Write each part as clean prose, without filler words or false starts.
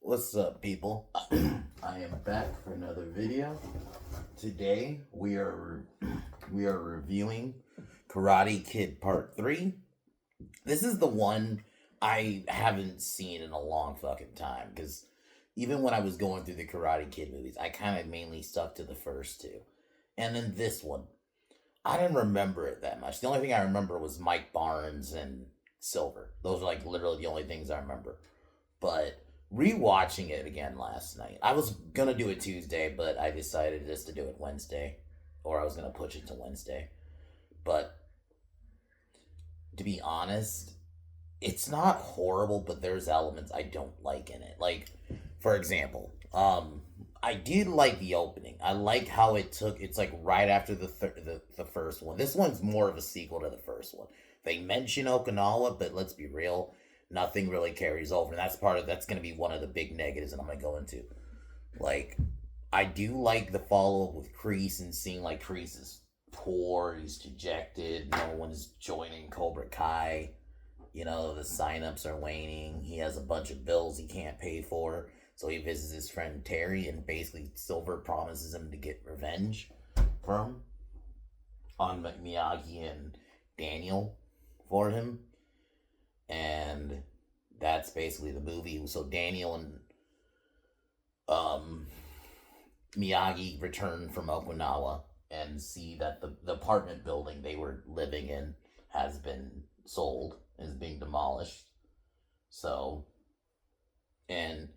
What's up, people? I am back for another video. Today we are reviewing Karate Kid Part 3. This is the one I haven't seen in a long fucking time because even when I was going through the Karate Kid movies, I kind of mainly stuck to the first two. And then this one, I didn't remember it that much. The only thing I remember was Mike Barnes and Silver. Those are like literally the only things I remember. But rewatching it again last night, I was gonna do it Tuesday, but I decided just to do it Wednesday, or I was gonna push it to Wednesday. But to be honest, it's not horrible, but there's elements I don't like in it. Like, for example, I did like the opening. I like how it took. It's like right after the first one. This one's more of a sequel to the first one. They mention Okinawa, but let's be real, nothing really carries over. And that's going to be one of the big negatives that I'm going to go into. Like, I do like the follow up with Kreese and seeing like Kreese is poor, he's dejected, no one's joining Cobra Kai. The signups are waning. He has a bunch of bills he can't pay for. So he visits his friend Terry, and basically Silver promises him to get revenge from on Miyagi and Daniel for him. And that's basically the movie. So Daniel and um, Miyagi return from Okinawa and see that the apartment building they were living in has been sold, is being demolished. So, and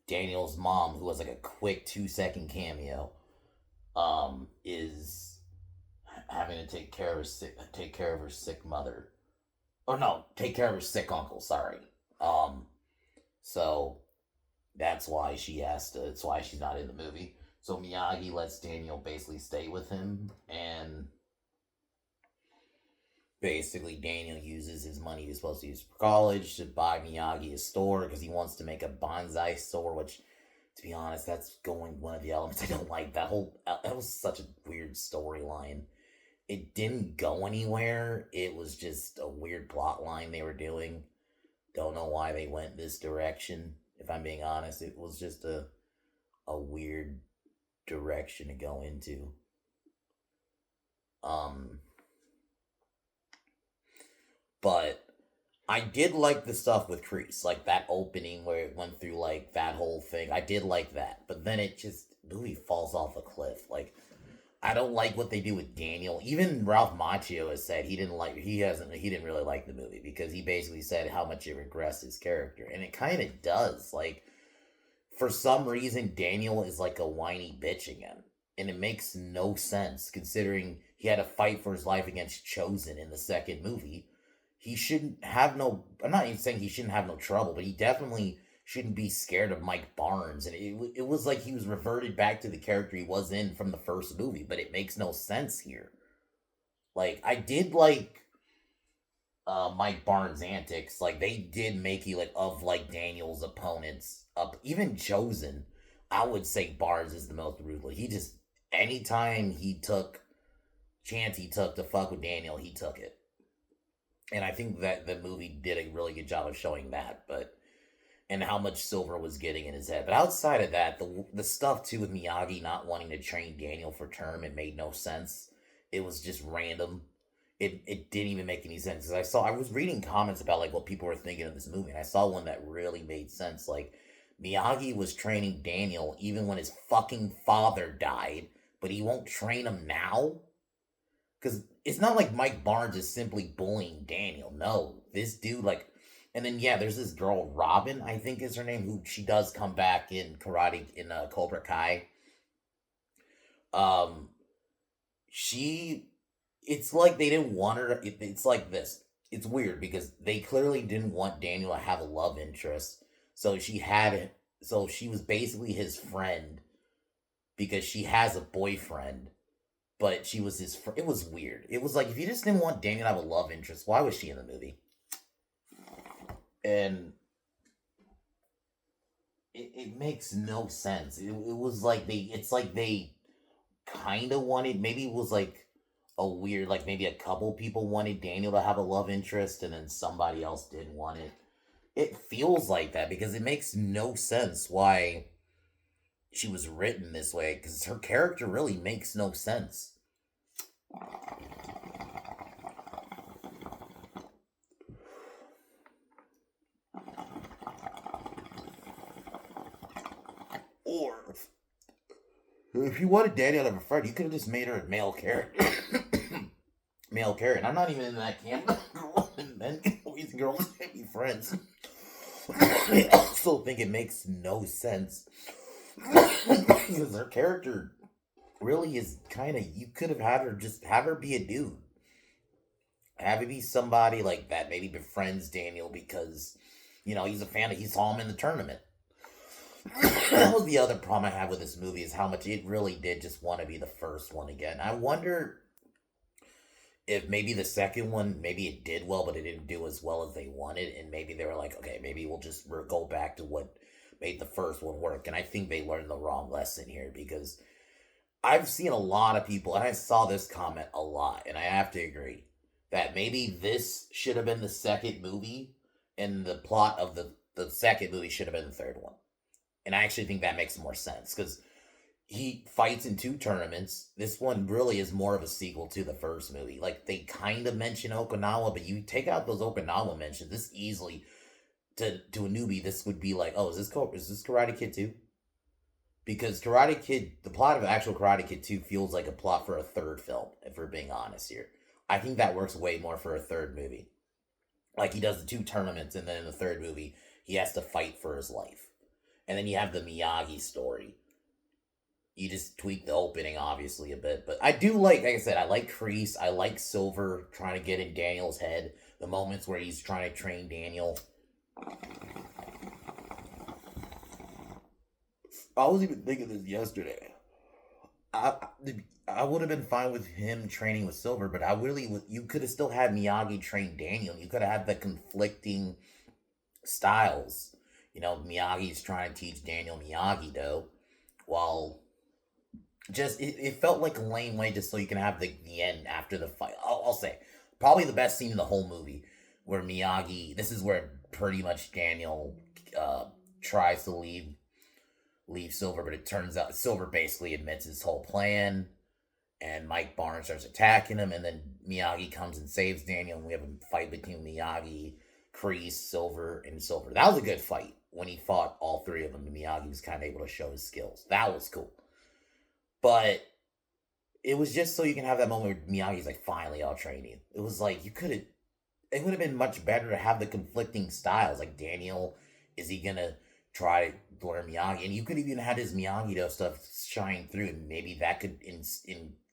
Daniel's mom, who was like a quick 2-second cameo, is having to take care of her sick mother. Or no, take care of her sick uncle. Sorry. So that's why that's why she's not in the movie. So Miyagi lets Daniel basically stay with him, and basically Daniel uses his money he's supposed to use for college to buy Miyagi a store because he wants to make a bonsai store, which, to be honest, that's going one of the elements I don't like. That was such a weird storyline. It didn't go anywhere. It was just a weird plot line they were doing. Don't know why they went this direction. If I'm being honest, it was just a weird direction to go into. But I did like the stuff with Kreese, like that opening where it went through like that whole thing. I did like that, but then it just movie falls off a cliff. Like, I don't like what they do with Daniel. Even Ralph Macchio has said he didn't really like the movie because he basically said how much it regressed his character, and it kind of does. Like, for some reason, Daniel is like a whiny bitch again, and it makes no sense considering he had to fight for his life against Chosen in the second movie. He shouldn't have no. I'm not even saying he shouldn't have no trouble, but he definitely shouldn't be scared of Mike Barnes. And it was like he was reverted back to the character he was in from the first movie, but it makes no sense here. Like, I did like Mike Barnes' antics. Like, they did make you like of like Daniel's opponents up, even Chosen. I would say Barnes is the most ruthless. He just anytime he took to fuck with Daniel, he took it. And I think that the movie did a really good job of showing that, but and how much Silver was getting in his head. But outside of that, the stuff too with Miyagi not wanting to train Daniel for term, it made no sense. It was just random. It didn't even make any sense. Because I was reading comments about like what people were thinking of this movie, and I saw one that really made sense. Like, Miyagi was training Daniel even when his fucking father died, but he won't train him now. Because it's not like Mike Barnes is simply bullying Daniel. No, this dude, like, and then yeah, there's this girl Robin, I think is her name, who she does come back in karate in Cobra Kai. Um, she, it's like they didn't want her. It's like this. It's weird because they clearly didn't want Daniel to have a love interest, so she was basically his friend because she has a boyfriend, but she was his friend. It was weird. It was like if you just didn't want Daniel to have a love interest, why was she in the movie? And it makes no sense. It was like it's like they kind of wanted, maybe it was like a weird, like maybe a couple people wanted Daniel to have a love interest and then somebody else didn't want it. It feels like that because it makes no sense why she was written this way because her character really makes no sense. Or if you wanted Danielle to have a friend, you could have just made her a male character. Male character. And I'm not even in that camp. Men boys and girls can't be friends. I also think it makes no sense because her character really is kind of. You could have had her just have her be a dude, have it be somebody like that. Maybe befriends Daniel because he's a fan. He saw him in the tournament. That was the other problem I had with this movie is how much it really did just want to be the first one again. I wonder if maybe the second one, maybe it did well, but it didn't do as well as they wanted, and maybe they were like, okay, maybe we'll just go back to what made the first one work. And I think they learned the wrong lesson here because I've seen a lot of people, and I saw this comment a lot, and I have to agree that maybe this should have been the second movie, and the plot of the second movie should have been the third one. And I actually think that makes more sense because he fights in two tournaments. This one really is more of a sequel to the first movie. Like, they kind of mention Okinawa, but you take out those Okinawa mentions, this easily, to a newbie, this would be like, oh, is this Karate Kid 2? Because Karate Kid, the plot of actual Karate Kid 2 feels like a plot for a third film, if we're being honest here. I think that works way more for a third movie. Like, he does the two tournaments, and then in the third movie, he has to fight for his life. And then you have the Miyagi story. You just tweak the opening, obviously, a bit. But I do like I said, I like Kreese. I like Silver trying to get in Daniel's head. The moments where he's trying to train Daniel. I was even thinking this yesterday. I I would have been fine with him training with Silver, but you could have still had Miyagi train Daniel. You could have had the conflicting styles. Miyagi's trying to teach Daniel Miyagi Do, while just it felt like a lame way just so you can have the end after the fight. I'll say probably the best scene in the whole movie where Miyagi. This is where pretty much Daniel tries to leave Silver, but it turns out Silver basically admits his whole plan, and Mike Barnes starts attacking him, and then Miyagi comes and saves Daniel, and we have a fight between Miyagi, Kreese, Silver, and Silver. That was a good fight when he fought all three of them, and Miyagi was kind of able to show his skills. That was cool. But it was just so you can have that moment where Miyagi's like, finally, I'll train you. It was like, it would have been much better to have the conflicting styles. Like, Daniel, is he going to try to learn Miyagi? And you could even have his Miyagi-Do stuff shine through, and maybe that could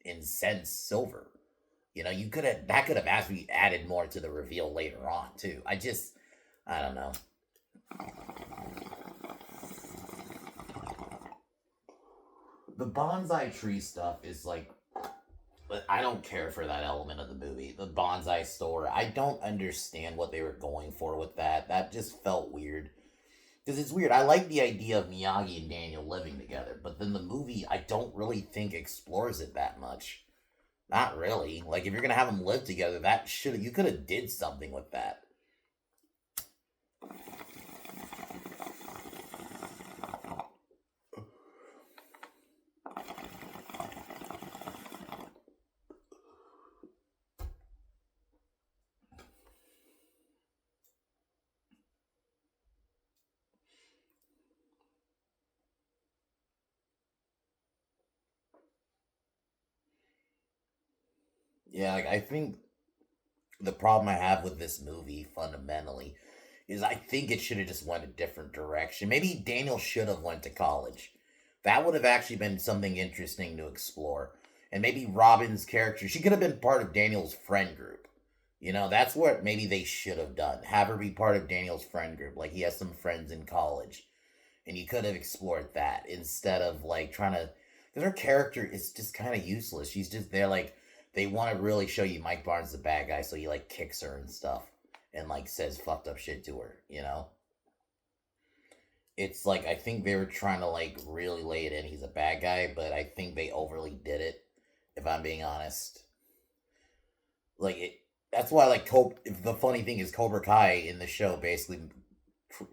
incense Silver. That could have actually added more to the reveal later on, too. I don't know. The bonsai tree stuff is like, I don't care for that element of the movie. The bonsai store, I don't understand what they were going for with that. That just felt weird. Because it's weird. I like the idea of Miyagi and Daniel living together, but then the movie, I don't really think explores it that much. Not really. Like, if you're gonna have them live together, you could have did something with that. Yeah, like, I think the problem I have with this movie fundamentally is I think it should have just went a different direction. Maybe Daniel should have went to college. That would have actually been something interesting to explore. And maybe Robin's character, she could have been part of Daniel's friend group. That's what maybe they should have done. Have her be part of Daniel's friend group. Like, he has some friends in college. And you could have explored that instead of, like, trying to. Because her character is just kind of useless. She's just there, like, they want to really show you Mike Barnes the bad guy, so he, like, kicks her and stuff. And, like, says fucked up shit to her. It's like, I think they were trying to, like, really lay it in. He's a bad guy, but I think they overly did it, if I'm being honest. Like, that's why, like, the funny thing is Cobra Kai in the show basically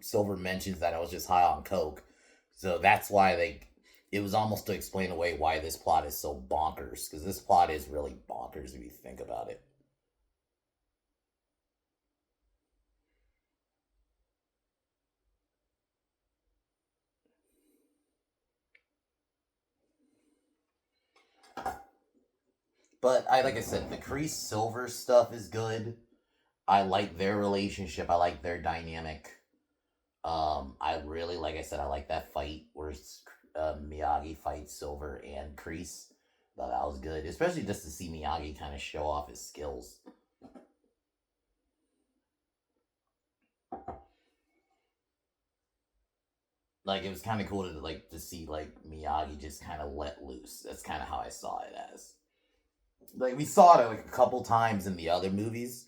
Silver mentions that I was just high on coke, so that's why it was almost to explain away why this plot is so bonkers, because this plot is really bonkers if you think about it. But like I said, the Kreese Silver stuff is good. I like their relationship. I like their dynamic. I really, like I said, I like that fight where Miyagi fights Silver and Kreese. Thought that was good, especially just to see Miyagi kind of show off his skills. Like, it was kind of cool to see like Miyagi just kind of let loose. That's kind of how I saw it as. Like, we saw it like a couple times in the other movies,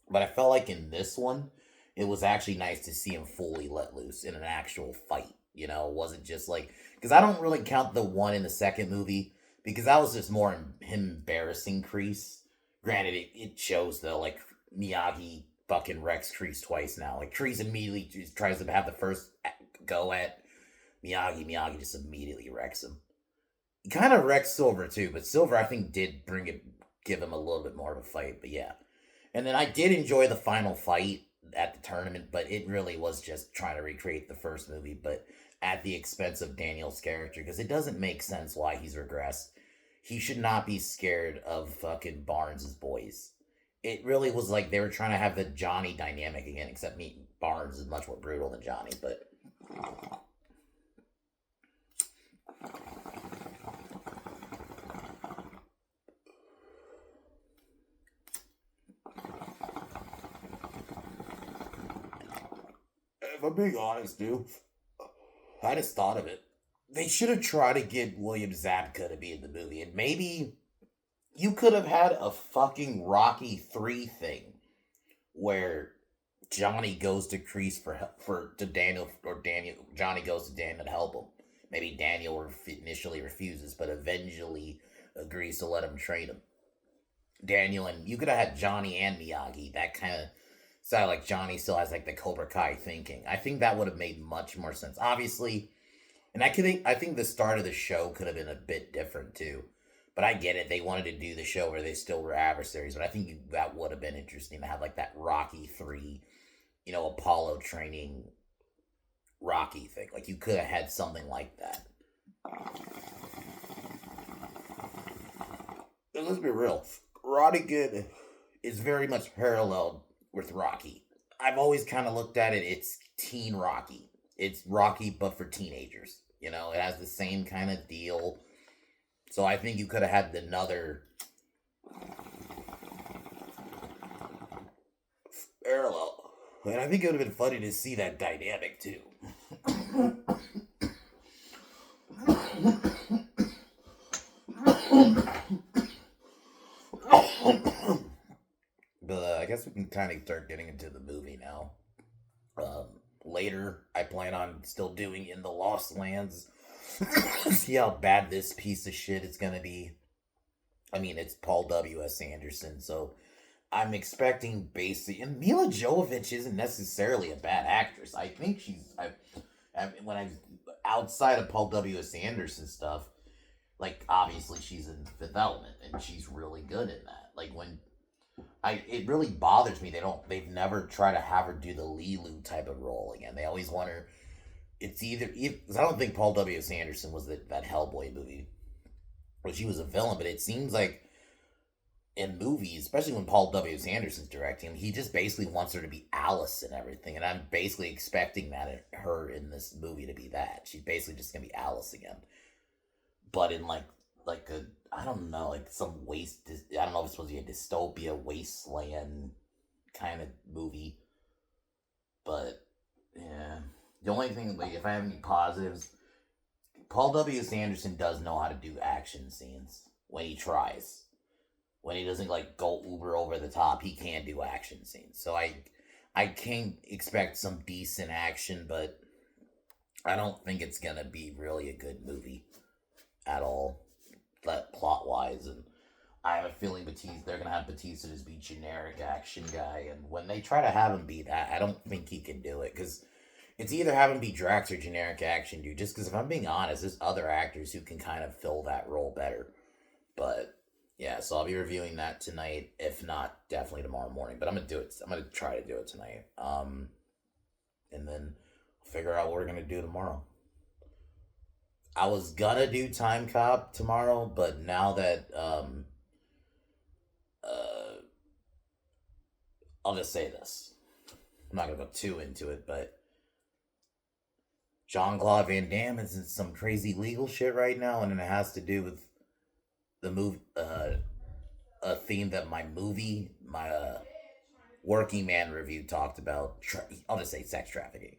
but I felt like in this one, it was actually nice to see him fully let loose in an actual fight. You know, it wasn't just like, because I don't really count the one in the second movie, because that was just more him embarrassing Kreese. Granted, it shows though, like Miyagi fucking wrecks Kreese twice now. Like, Kreese immediately just tries to have the first go at Miyagi. Miyagi just immediately wrecks him. He kind of wrecks Silver too, but Silver I think did give him a little bit more of a fight. But yeah, and then I did enjoy the final fight at the tournament, but it really was just trying to recreate the first movie, but at the expense of Daniel's character, because it doesn't make sense why he's regressed. He should not be scared of fucking Barnes' boys. It really was like they were trying to have the Johnny dynamic again, except Barnes is much more brutal than Johnny, but if I'm being honest, dude, I just thought of it. They should have tried to get William Zabka to be in the movie, and maybe you could have had a fucking Rocky 3 thing where Johnny goes to Kreese for to Daniel, or Daniel Johnny goes to Daniel to help him. Maybe Daniel initially refuses, but eventually agrees to let him train him. Daniel, and you could have had Johnny and Miyagi. That kind of sounded like Johnny still has like the Cobra Kai thinking. I think that would have made much more sense. Obviously, and I think the start of the show could have been a bit different too. But I get it. They wanted to do the show where they still were adversaries, but I think that would have been interesting to have like that Rocky 3, Apollo training Rocky thing. Like, you could have had something like that. And let's be real. Roddy Good is very much paralleled with Rocky. I've always kind of looked at it, it's teen Rocky. It's Rocky, but for teenagers. It has the same kind of deal. So I think you could have had another parallel. And I think it would have been funny to see that dynamic too. But I guess we can kind of start getting into the movie now. Later, I plan on still doing In the Lost Lands. See how bad this piece of shit is gonna be. I mean, it's Paul W.S. Anderson, so I'm expecting basic. And Mila Jovovich isn't necessarily a bad actress. I think when I outside of Paul W.S. Anderson stuff, like, obviously she's in Fifth Element, and she's really good in that. Like, it really bothers me they've never tried to have her do the Lilu type of role again. They always want her. It's because I don't think Paul W.S. Anderson was that Hellboy movie where she was a villain, but it seems like in movies, especially when Paul W.S. Anderson's directing, he just basically wants her to be Alice and everything, and I'm basically expecting her in this movie to be that. She's basically just gonna be Alice again, but in like a, I don't know, like some I don't know if it's supposed to be a dystopia wasteland kind of movie, but yeah. The only thing, like, if I have any positives, Paul W.S. Anderson does know how to do action scenes when he tries. When he doesn't like go uber over the top, he can do action scenes. So I can expect some decent action, but I don't think it's gonna be really a good movie at all, that plot wise. And I have a feeling they're gonna have Batista just be generic action guy, and when they try to have him be that, I don't think he can do it, because It's either have him be Drax or generic action dude. Just because if I'm being honest, there's other actors who can kind of fill that role better. But yeah, so I'll be reviewing that tonight. If not, definitely tomorrow morning. But I'm gonna do it. I'm gonna try to do it tonight. And then figure out what we're gonna do tomorrow. I was gonna do Time Cop tomorrow, but now that uh, I'll just say this. I'm not gonna go too into it, but Jean-Claude Van Damme is in some crazy legal shit right now, and it has to do with the move, a theme that my Working Man review talked about. I'll just say sex trafficking.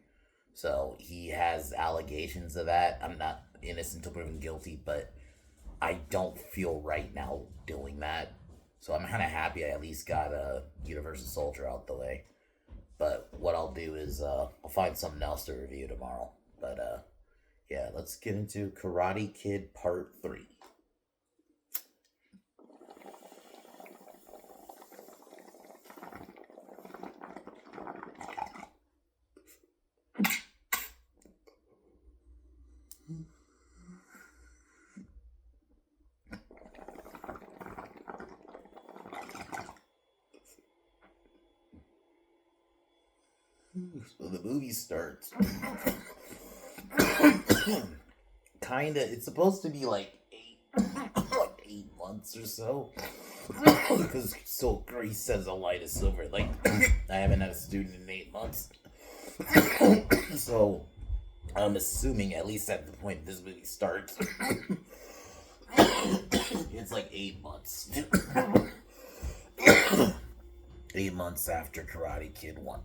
So he has allegations of that. I'm not innocent until proven guilty, but I don't feel right now doing that. So I'm kind of happy I at least got a Universal Soldier out the way. But what I'll do is I'll find something else to review tomorrow. But yeah, let's get into Karate Kid Part 3. So the movie starts. Kinda. It's supposed to be like 8 months or so. Because so Grace says a light is silver. Like I haven't had a student in 8 months. So I'm assuming at least at the point this movie starts, it's like 8 months. 8 months after Karate Kid 1.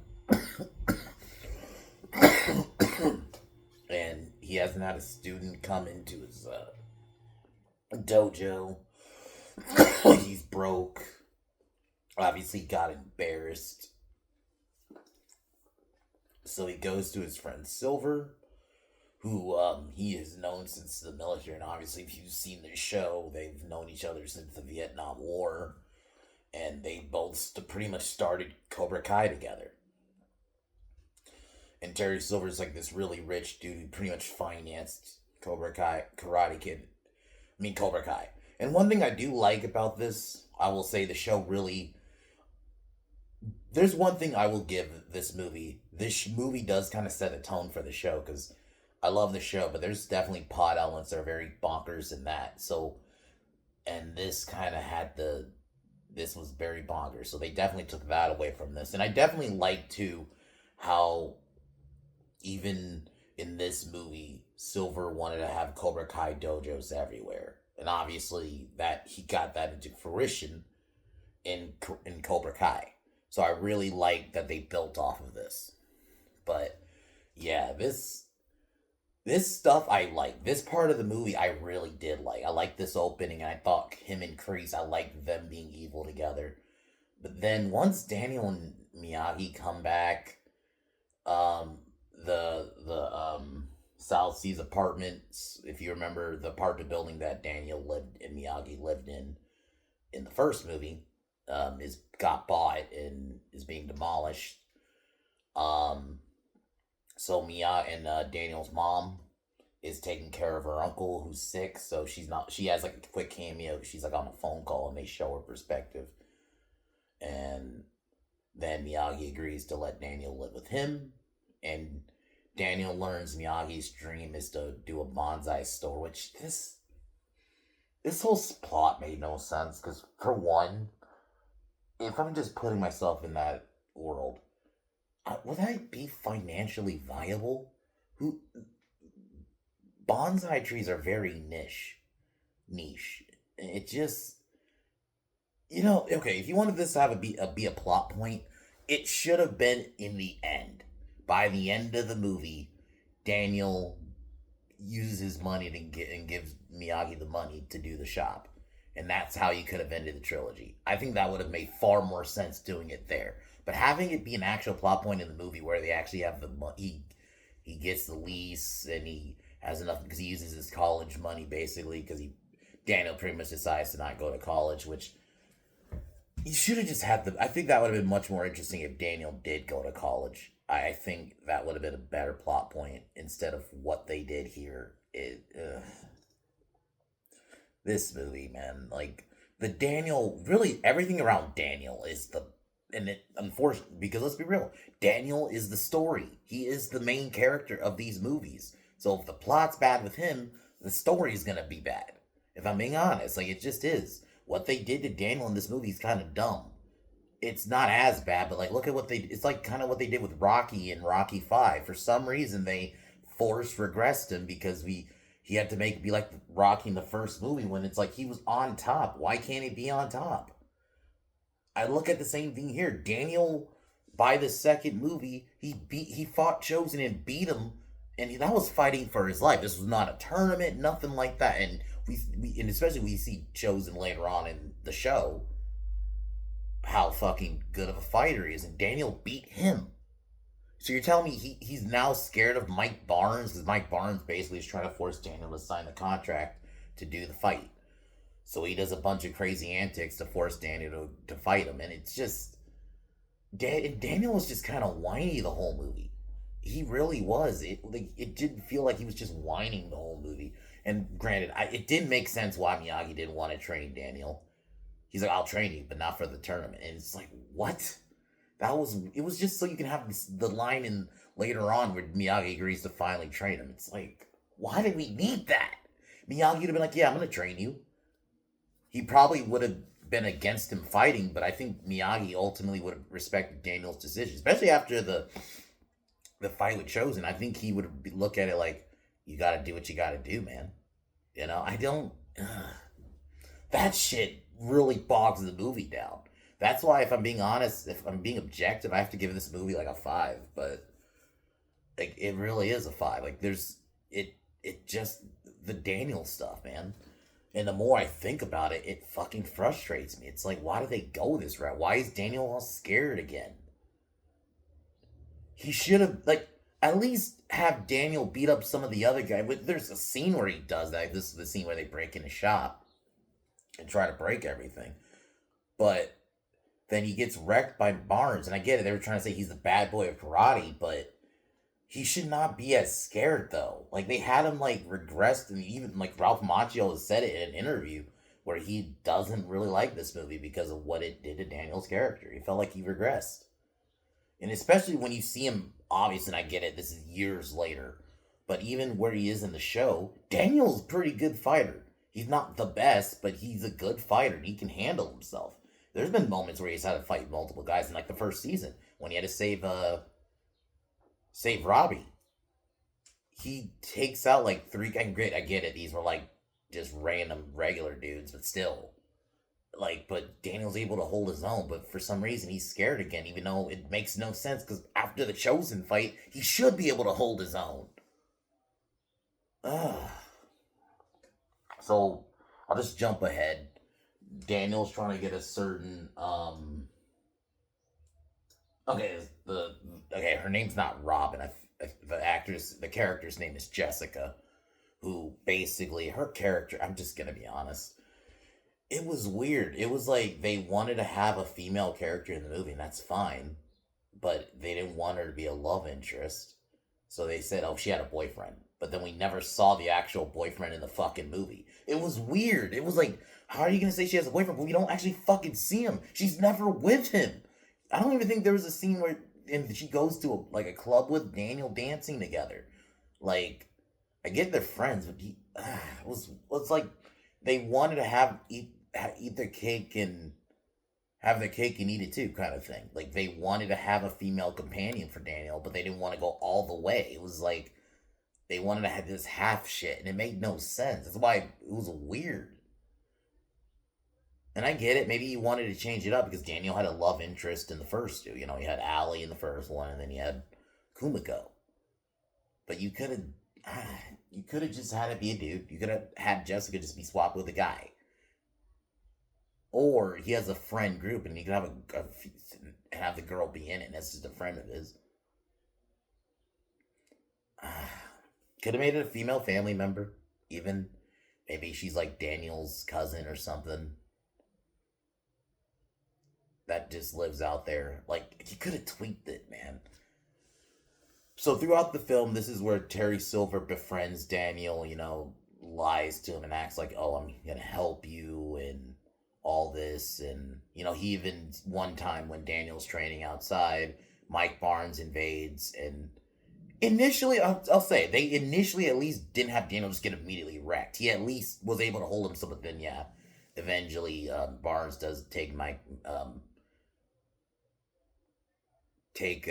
And he hasn't had a student come into his dojo. He's broke. Obviously got embarrassed. So he goes to his friend Silver, who he has known since the military. And obviously, if you've seen the show, they've known each other since the Vietnam War. And they both pretty much started Cobra Kai together. And Terry Silver's like this really rich dude who pretty much financed Cobra Kai, Cobra Kai. And one thing I do like about this, I will say the show really... There's one thing I will give this movie. This movie does kind of set a tone for the show, because I love the show, but there's definitely plot elements that are very bonkers in that. So, and this kind of had this was very bonkers. So they definitely took that away from this. And I definitely like, too, how... even in this movie, Silver wanted to have Cobra Kai dojos everywhere. And obviously, that he got that into fruition in Cobra Kai. So I really like that they built off of this. But, yeah, this stuff I like. This part of the movie I really did like. I liked this opening, and I thought him and Kreese, I liked them being evil together. But then, once Daniel and Miyagi come back, the South Seas apartments, if you remember the apartment building that Daniel lived and Miyagi lived in the first movie, got bought and is being demolished. So Mia and Daniel's mom is taking care of her uncle who's sick, so she has like a quick cameo. She's like on a phone call and they show her perspective. And then Miyagi agrees to let Daniel live with him. And Daniel learns Miyagi's dream is to do a bonsai store, which this whole plot made no sense. Because for one, if I'm just putting myself in that world, would I be financially viable? Bonsai trees are very niche. It just, okay, if you wanted this to have be a plot point, it should have been in the end. By the end of the movie, Daniel uses his money and gives Miyagi the money to do the shop. And that's how you could have ended the trilogy. I think that would have made far more sense doing it there. But having it be an actual plot point in the movie where they actually have the money, he gets the lease and he has enough because he uses his college money basically because Daniel pretty much decides to not go to college, which he should have just had I think that would have been much more interesting if Daniel did go to college. I think that would have been a better plot point instead of what they did here. This movie, man, like the Daniel, really everything around Daniel is the, and it unfortunately, because let's be real, Daniel is the story. He is the main character of these movies. So if the plot's bad with him, the story's gonna be bad. If I'm being honest, like it just is. What they did to Daniel in this movie is kind of dumb. It's not as bad, but like look at what they, it's like kind of what they did with Rocky and Rocky 5. For some reason they forced regressed him because he had to be like Rocky in the first movie when it's like he was on top. Why can't he be on top? I look at the same thing here. Daniel, by the second movie, he fought Chosen and beat him, and that was fighting for his life. This was not a tournament, nothing like that. And we and especially we see Chosen later on in the show how fucking good of a fighter he is, and Daniel beat him. So you're telling me he's now scared of Mike Barnes because Mike Barnes basically is trying to force Daniel to sign the contract to do the fight. So he does a bunch of crazy antics to force Daniel to fight him, and it's just Daniel was just kind of whiny the whole movie. He really was. It didn't feel like he was just whining the whole movie. And granted, it didn't make sense why Miyagi didn't want to train Daniel. He's like, I'll train you, but not for the tournament. And it's like, what? It was just so you can have the line in later on where Miyagi agrees to finally train him. It's like, why did we need that? Miyagi would have been like, yeah, I'm going to train you. He probably would have been against him fighting, but I think Miyagi ultimately would have respected Daniel's decision, especially after the fight with Chosen. I think he would look at it like, you got to do what you got to do, man. You know, I don't... that shit really bogs the movie down. That's why, if I'm being honest, if I'm being objective, I have to give this movie like a 5. But like, it really is a 5. Like, it just, the Daniel stuff, man. And the more I think about it, it fucking frustrates me. It's like, why do they go this route? Why is Daniel all scared again? He should have, like, at least have Daniel beat up some of the other guys. There's a scene where he does that. This is the scene where they break in a shop and try to break everything. But then he gets wrecked by Barnes. And I get it. They were trying to say he's the bad boy of karate. But he should not be as scared, though. Like, they had him, like, regressed. And even, like, Ralph Macchio has said it in an interview where he doesn't really like this movie because of what it did to Daniel's character. He felt like he regressed. And especially when you see him, obviously, and I get it, this is years later. But even where he is in the show, Daniel's a pretty good fighter. He's not the best, but he's a good fighter. And he can handle himself. There's been moments where he's had to fight multiple guys in, like, the first season. When he had to save Robbie. He takes out, like, 3 guys. Great, I get it. These were, like, just random, regular dudes. But still. Like, but Daniel's able to hold his own. But for some reason, he's scared again. Even though it makes no sense. Because after the Chosen fight, he should be able to hold his own. Ugh. So, I'll just jump ahead. Daniel's trying to get a certain, okay, her name's not Robin. The character's name is Jessica, who basically, her character, I'm just gonna be honest, it was weird. It was like they wanted to have a female character in the movie, and that's fine, but they didn't want her to be a love interest, so they said, oh, she had a boyfriend. But then we never saw the actual boyfriend in the fucking movie. It was weird. It was like, how are you going to say she has a boyfriend, but we don't actually fucking see him? She's never with him. I don't even think there was a scene where she goes to a club with Daniel dancing together. Like, I get they're friends, but it was like they wanted to eat their cake and have their cake and eat it too, kind of thing. Like, they wanted to have a female companion for Daniel, but they didn't want to go all the way. It was like they wanted to have this half shit, and it made no sense. That's why it was weird. And I get it. Maybe he wanted to change it up because Daniel had a love interest in the first two. You know, he had Allie in the first one, and then he had Kumiko. But you could have just had it be a dude. You could have had Jessica just be swapped with a guy. Or he has a friend group, and he could have the girl be in it, and that's just a friend of his. Could have made it a female family member, even. Maybe she's like Daniel's cousin or something. That just lives out there. Like, you could have tweaked it, man. So throughout the film, this is where Terry Silver befriends Daniel, lies to him and acts like, oh, I'm going to help you and all this. And, he even, one time when Daniel's training outside, Mike Barnes invades. And initially, I'll say, they initially at least didn't have Daniel just get immediately wrecked. He at least was able to hold himself, but then, yeah, eventually Barnes does take Mike, take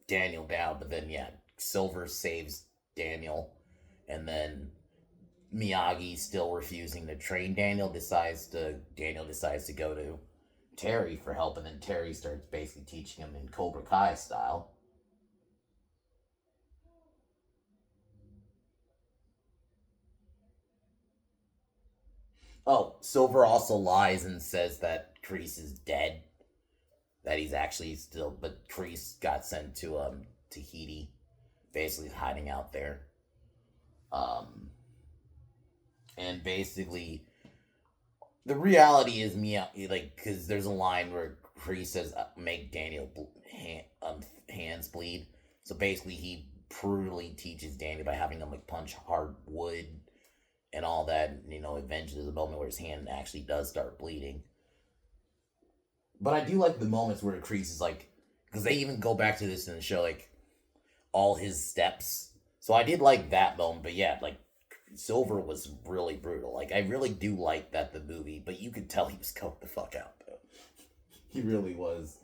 Daniel down, but then yeah, Silver saves Daniel, and then Miyagi still refusing to train Daniel decides to go to Terry for help, and then Terry starts basically teaching him in Cobra Kai style. Oh, Silver also lies and says that Kreese is dead. That he's actually still, but Kreese got sent to Tahiti, basically hiding out there. Um, and basically the reality is like, because there's a line where Kreese says make Daniel hands bleed. So basically he brutally teaches Daniel by having him like punch hard wood and all that. And, eventually there's a moment where his hand actually does start bleeding. But I do like the moments where Kreese is like, because they even go back to this in the show, like all his steps. So I did like that moment, but yeah, like Silver was really brutal. Like I really do like that the movie, but you could tell he was coked the fuck out though. He really was.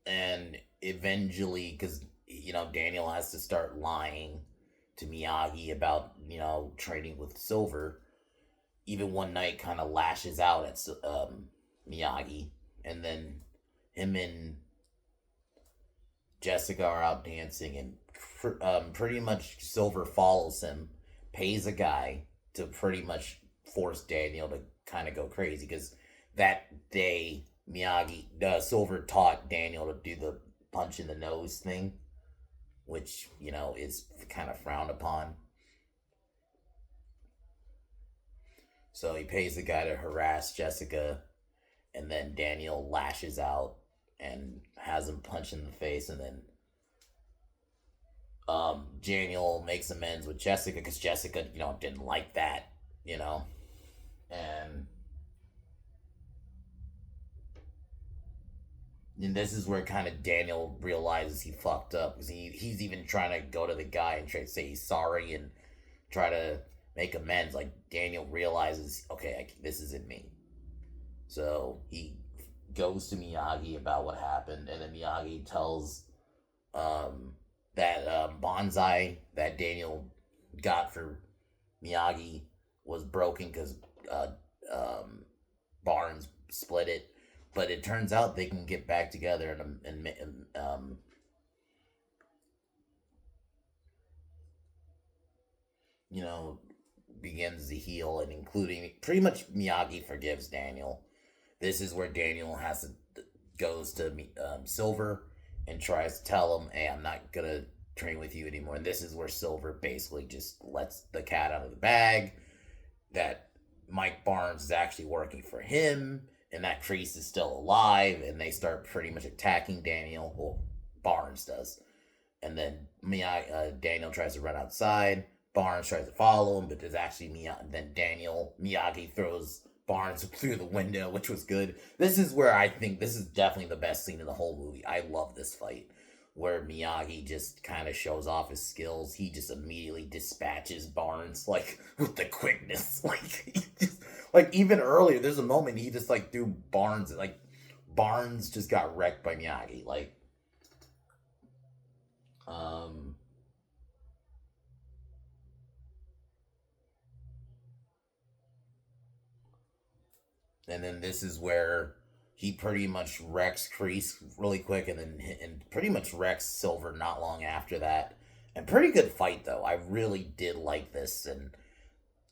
And eventually, because Daniel has to start lying to Miyagi about training with Silver. Even one night, kind of lashes out at Miyagi, and then him and Jessica are out dancing, and pretty much Silver follows him, pays a guy to pretty much force Daniel to kind of go crazy because that day Silver taught Daniel to do the punch in the nose thing, which is kind of frowned upon. So he pays the guy to harass Jessica, and then Daniel lashes out and has him punch in the face, and then Daniel makes amends with Jessica because Jessica, didn't like that, and this is where kind of Daniel realizes he fucked up because he's even trying to go to the guy and try to say he's sorry and try to make amends. Like Daniel realizes, okay, this isn't me. So he goes to Miyagi about what happened, and then Miyagi tells that bonsai that Daniel got for Miyagi was broken because Barnes split it. But it turns out they can get back together and begins to heal, and including pretty much Miyagi forgives Daniel. This is where Daniel goes to Silver and tries to tell him, "Hey, I'm not gonna train with you anymore." And this is where Silver basically just lets the cat out of the bag. That Mike Barnes is actually working for him, and that Kreese is still alive, and they start pretty much attacking Daniel. Well, Barnes does, and then Daniel tries to run outside. Barnes tries to follow him, but there's actually Then Miyagi throws Barnes through the window, which was good. This is where I think this is definitely the best scene in the whole movie. I love this fight where Miyagi just kind of shows off his skills. He just immediately dispatches Barnes like with the quickness. Like even earlier, there's a moment he just like threw Barnes, like Barnes just got wrecked by Miyagi. Um and then this is where he pretty much wrecks Kreese really quick, and pretty much wrecks Silver not long after that. And pretty good fight though. I really did like this, and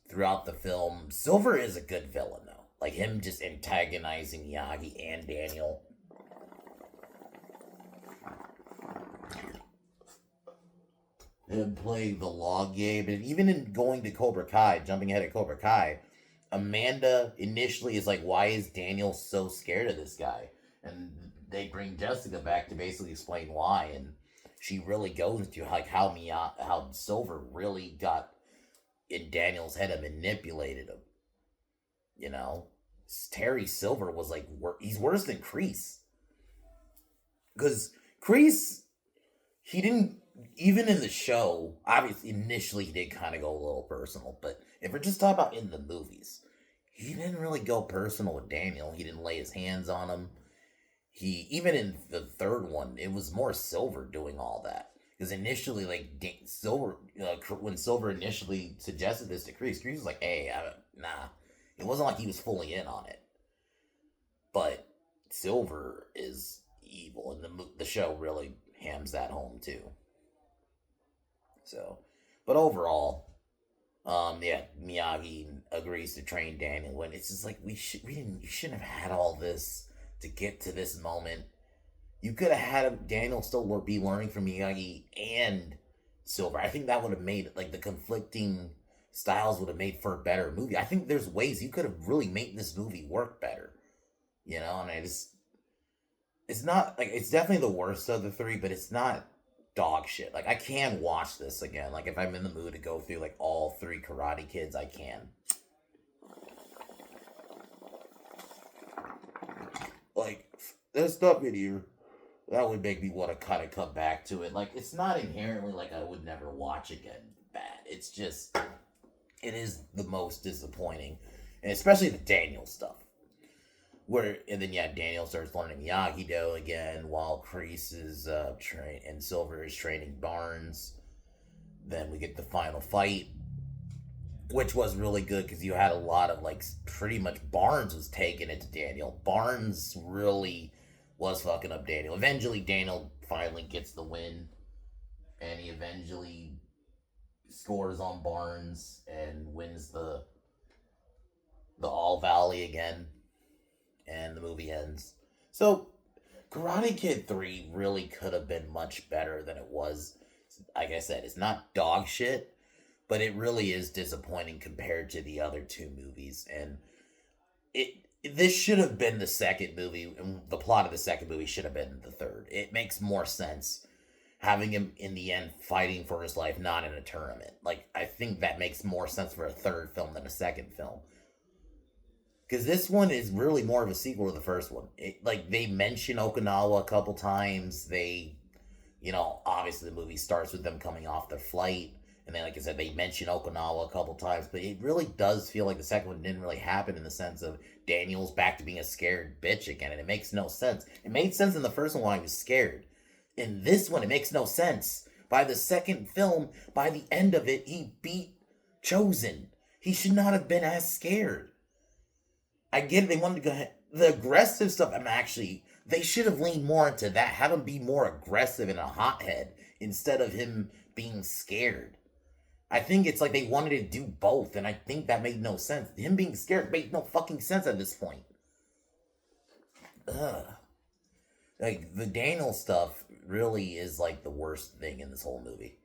throughout the film, Silver is a good villain though. Like him just antagonizing Miyagi and Daniel. him playing the long game, and even in going to Cobra Kai, jumping ahead of Cobra Kai, Amanda initially is like, "Why is Daniel so scared of this guy?" And they bring Jessica back to basically explain why, and she really goes into like how Silver really got in Daniel's head and manipulated him. You know, Terry Silver was like he's worse than Kreese, because Kreese, he didn't, even in the show, obviously initially he did kind of go a little personal, but if we're just talking about in the movies, he didn't really go personal with Daniel. He didn't lay his hands on him. He, even in the third one, it was more Silver doing all that, because initially, like, Silver, when Silver initially suggested this to Kreese was like, "Hey, nah." It wasn't like he was fully in on it, but Silver is evil, and the show really hams that home too. So, but overall, yeah, Miyagi agrees to train Daniel. When it's just like you shouldn't have had all this to get to this moment. You could have had Daniel still be learning from Miyagi and Silver. I think that would have made, like, the conflicting styles would have made for a better movie. I think there's ways you could have really made this movie work better. You know, and it's not like, it's definitely the worst of the three, but it's not dog shit. Like, I can watch this again. Like, if I'm in the mood to go through like all three Karate Kids, I can. Like, there's stuff in here that would make me want to kind of come back to it. Like, it's not inherently like I would never watch again bad. It's just, it is the most disappointing, and especially the Daniel stuff. Where, and then yeah, Daniel starts learning Miyagi Do again while Kreese is train and Silver is training Barnes. Then we get the final fight, which was really good because you had a lot of, like, pretty much Barnes was taking it to Daniel. Barnes really was fucking up Daniel. Eventually, Daniel finally gets the win, and he eventually scores on Barnes and wins the All Valley again, and the movie ends. So, Karate Kid 3 really could have been much better than it was. Like I said, it's not dog shit, but it really is disappointing compared to the other two movies. And this should have been the second movie, and the plot of the second movie should have been the third. It makes more sense having him in the end fighting for his life, not in a tournament. Like, I think that makes more sense for a third film than a second film. Because this one is really more of a sequel to the first one. Like, they mention Okinawa a couple times. Obviously the movie starts with them coming off their flight. And then, like I said, they mention Okinawa a couple times. But it really does feel like the second one didn't really happen, in the sense of Daniel's back to being a scared bitch again. And it makes no sense. It made sense in the first one when he was scared. In this one, it makes no sense. By the second film, by the end of it, he beat Chosen. He should not have been as scared. I get it, they wanted to go the aggressive stuff. They should have leaned more into that. Have him be more aggressive and a hothead instead of him being scared. I think it's like they wanted to do both, and I think that made no sense. Him being scared made no fucking sense at this point. Ugh. Like, the Daniel stuff really is like the worst thing in this whole movie.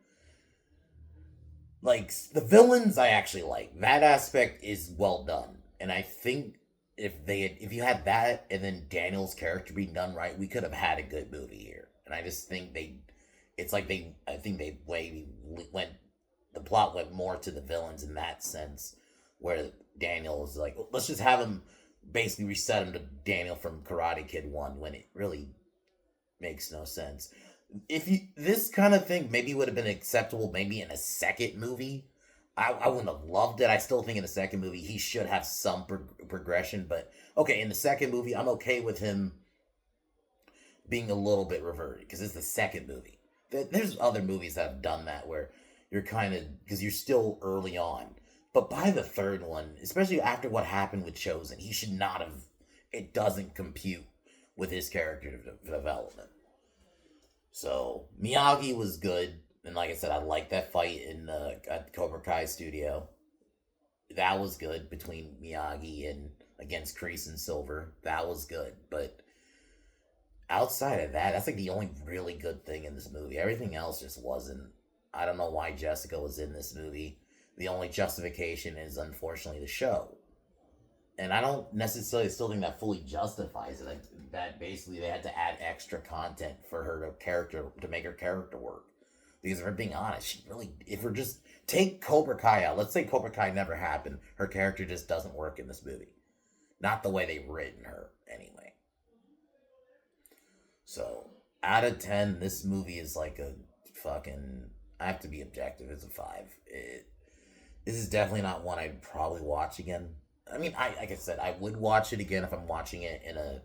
Like, the villains I actually like. That aspect is well done. And I think if you had that and then Daniel's character being done right, we could have had a good movie here. And I just think I think they went, the plot went more to the villains in that sense, where Daniel was like, let's just have him basically reset him to Daniel from Karate Kid 1, when it really makes no sense. This kind of thing maybe would have been acceptable maybe in a second movie. I wouldn't have loved it. I still think in the second movie he should have some progression, but okay, in the second movie I'm okay with him being a little bit reverted because it's the second movie. There's other movies that have done that where you're kind of, because you're still early on, but by the third one, especially after what happened with Chosen, he should not have. It doesn't compute with his character development. So Miyagi was good, and like I said, I liked that fight at Cobra Kai studio. That was good between Miyagi and against Kreese and Silver. That was good, but outside of that, that's like the only really good thing in this movie. Everything else just wasn't. I don't know why Jessica was in this movie. The only justification is, unfortunately, the show. And I don't necessarily still think that fully justifies it. That basically they had to add extra content for her to make her character work. Because if we're being honest, she really, if we're just, take Cobra Kai out. Let's say Cobra Kai never happened. Her character just doesn't work in this movie. Not the way they've written her, anyway. So, out of 10, this movie is like a fucking, I have to be objective, it's a 5. This is definitely not one I'd probably watch again. I mean, like I said, I would watch it again if I'm watching it in a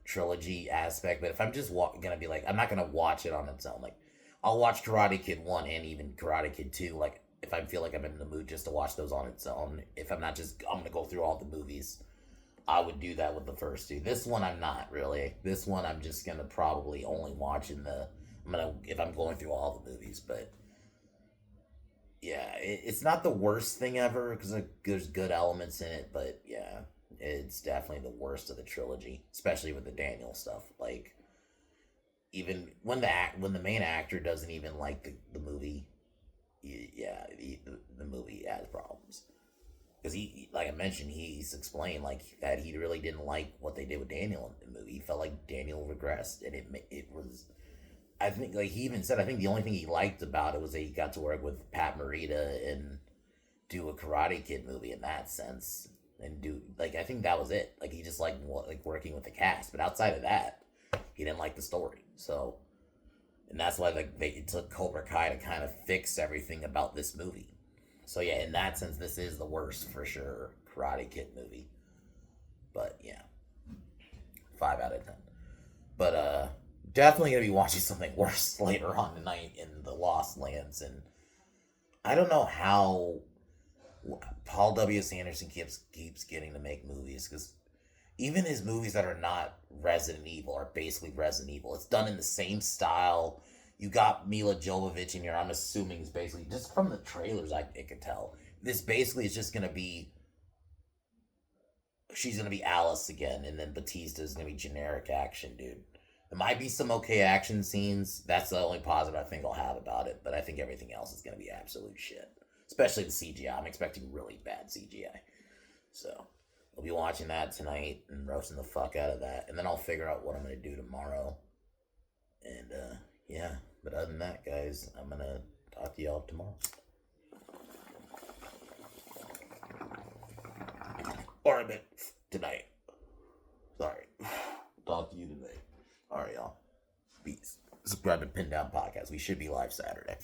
trilogy aspect, but if I'm just gonna be like, I'm not gonna watch it on its own. Like, I'll watch Karate Kid 1 and even Karate Kid 2, like, if I feel like I'm in the mood just to watch those on its own. If I'm not just, I'm gonna go through all the movies, I would do that with the first two. This one, I'm not really. This one, I'm just gonna probably only watch if I'm going through all the movies, but yeah, it's not the worst thing ever, because there's good elements in it, but yeah, it's definitely the worst of the trilogy, especially with the Daniel stuff. Like, even when the main actor doesn't even like the movie, the movie has problems. Because he, like I mentioned, he's explained like that he really didn't like what they did with Daniel in the movie. He felt like Daniel regressed, and it was. I think, like he even said, I think the only thing he liked about it was that he got to work with Pat Morita and do a Karate Kid movie in that sense, and do, like, I think that was it. Like, he just liked working with the cast, but outside of that, he didn't like the story. So, and that's why it took Cobra Kai to kind of fix everything about this movie. So yeah, in that sense, this is the worst for sure Karate Kid movie. But yeah, 5 out of 10. But definitely gonna be watching something worse later on tonight in the Lost Lands, and I don't know how Paul W. Sanderson keeps getting to make movies, because even his movies that are not Resident Evil are basically Resident Evil. It's done in the same style. You got Mila Jovovich in here. I'm assuming it's basically, just from the trailers, I could tell. This basically is just going to be, she's going to be Alice again, and then Batista's going to be generic action, dude. There might be some okay action scenes. That's the only positive I think I'll have about it, but I think everything else is going to be absolute shit. Especially the CGI. I'm expecting really bad CGI. So, we'll be watching that tonight and roasting the fuck out of that. And then I'll figure out what I'm going to do tomorrow. And, yeah. But other than that, guys, I'm going to talk to y'all tomorrow. Or a bit tonight. Sorry. Talk to you tonight. Alright, y'all. Peace. Subscribe to Pin Down Podcast. We should be live Saturday.